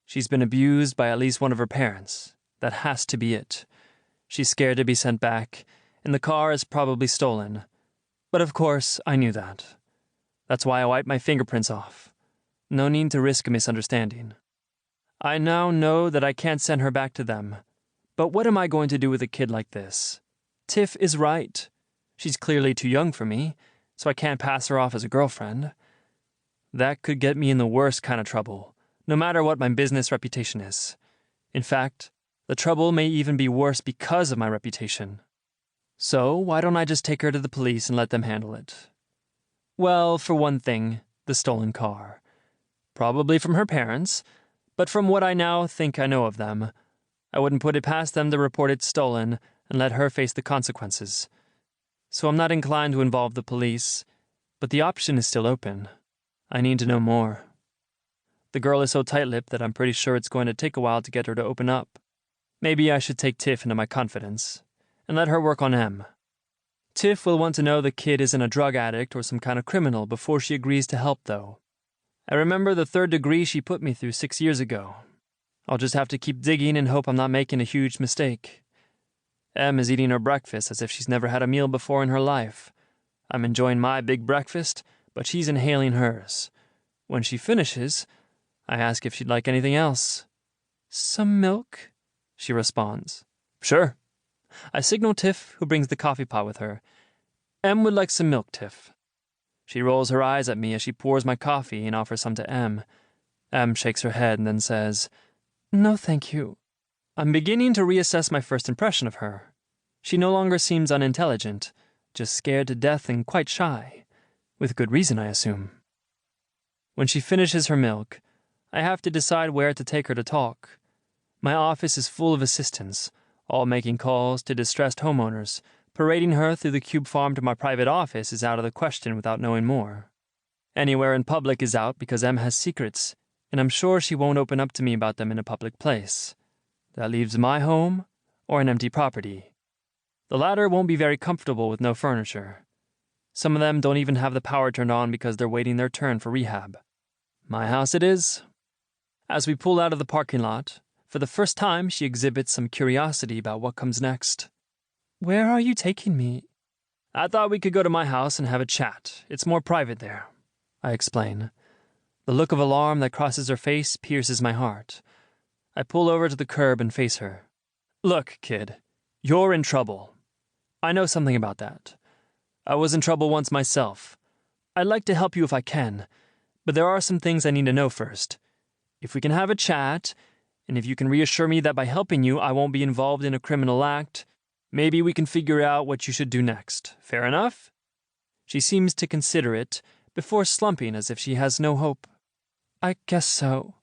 She's been abused by at least one of her parents. That has to be it. She's scared to be sent back, and the car is probably stolen. But of course, I knew that. That's why I wiped my fingerprints off. No need to risk a misunderstanding. I now know that I can't send her back to them. But what am I going to do with a kid like this? Tiff is right. She's clearly too young for me, so I can't pass her off as a girlfriend. That could get me in the worst kind of trouble, no matter what my business reputation is. In fact, the trouble may even be worse because of my reputation. So why don't I just take her to the police and let them handle it? Well, for one thing, the stolen car. Probably from her parents, but from what I now think I know of them, I wouldn't put it past them to report it stolen and let her face the consequences. So I'm not inclined to involve the police, but the option is still open. I need to know more. The girl is so tight-lipped that I'm pretty sure it's going to take a while to get her to open up. Maybe I should take Tiff into my confidence and let her work on M. Tiff will want to know the kid isn't a drug addict or some kind of criminal before she agrees to help, though. I remember the 3rd degree she put me through 6 years ago. I'll just have to keep digging and hope I'm not making a huge mistake. Em is eating her breakfast as if she's never had a meal before in her life. I'm enjoying my big breakfast, but she's inhaling hers. When she finishes, I ask if she'd like anything else. "Some milk?" she responds. "Sure." I signal Tiff, who brings the coffee pot with her. "Em would like some milk, Tiff." She rolls her eyes at me as she pours my coffee and offers some to Em. Em shakes her head and then says, "No, thank you." I'm beginning to reassess my first impression of her. She no longer seems unintelligent, just scared to death and quite shy. With good reason, I assume. When she finishes her milk, I have to decide where to take her to talk. My office is full of assistants, all making calls to distressed homeowners. Parading her through the cube farm to my private office is out of the question without knowing more. Anywhere in public is out because Em has secrets, and I'm sure she won't open up to me about them in a public place. That leaves my home or an empty property. The latter won't be very comfortable with no furniture. Some of them don't even have the power turned on because they're waiting their turn for rehab. My house it is. As we pull out of the parking lot, for the first time she exhibits some curiosity about what comes next. "Where are you taking me?" "I thought we could go to my house and have a chat. It's more private there," I explain. The look of alarm that crosses her face pierces my heart. I pull over to the curb and face her. "Look, kid, you're in trouble. I know something about that. I was in trouble once myself. I'd like to help you if I can, but there are some things I need to know first. If we can have a chat, and if you can reassure me that by helping you I won't be involved in a criminal act, maybe we can figure out what you should do next. Fair enough?" She seems to consider it, before slumping as if she has no hope. "I guess so."